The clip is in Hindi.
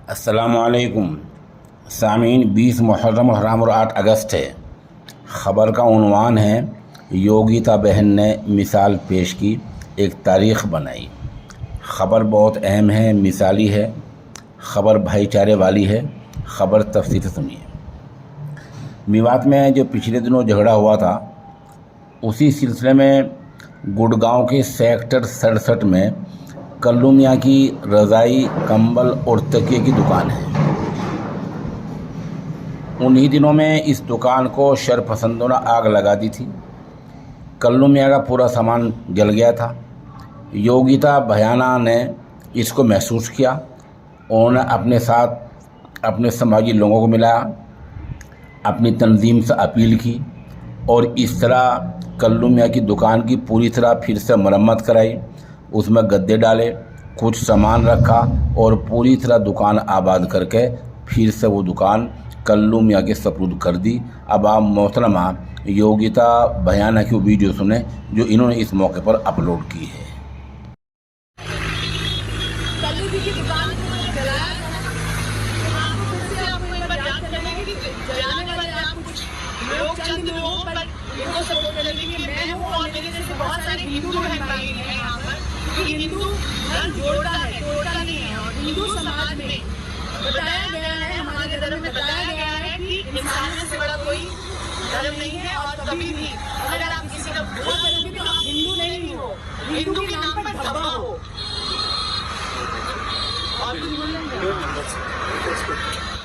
अस्सलामुअलैकुम सामीन। 20 मुहर्रम हराम और 8 अगस्त है। ख़बर का उन्वान है योगिता बहन ने मिसाल पेश की, एक तारीख़ बनाई। ख़बर बहुत अहम है, मिसाली है, ख़बर भाईचारे वाली है। ख़बर तफसील से सुनिए। मेवात में जो पिछले दिनों झगड़ा हुआ था, उसी सिलसिले में गुड़गांव के सेक्टर 67 में कल्लू मियाँ की रज़ाई, कंबल और तकिए की दुकान है। उन्हीं दिनों में इस दुकान को शरपसंदों ने आग लगा दी थी। कल्लू मियाँ का पूरा सामान जल गया था। योगिता भयाना ने इसको महसूस किया। उन्होंने अपने साथ अपने समाजी लोगों को मिलाया, अपनी तंजीम से अपील की और इस तरह कल्लू मियाँ की दुकान की पूरी तरह फिर से मरम्मत कराई। उसमें गद्दे डाले, कुछ सामान रखा और पूरी तरह दुकान आबाद करके फिर से वो दुकान कल्लू मियाँ के सपुर्द कर दी। अब आप मोहतरमा योगिता भयाना की वीडियो सुने जो इन्होंने इस मौके पर अपलोड की है। कल्लू जी की दुकान चलाया आपको फिर से आपको एक बार याद करना है कि जाने वाले आप कुछ लोग, चंद लोगों पर इनको सपोर्ट करने के लिए मैं हूँ और मेरे जैसे बहुत सारे हिंदू बहन भाई हैं यहाँ पर, क्योंकि हिंदू धर्म जोड़ता है, तोड़ता नहीं है। और हिंदू समाज में बताया गया है, हमारे धर्म में बताया गया है कि इंसानियत से बड़ा कोई धर्म नहीं है। और कभी भी अगर आप किसी का बुरा करोगे तो आप हिंदू नहीं हो, हिंदू के नाम पर धब्बा हो। और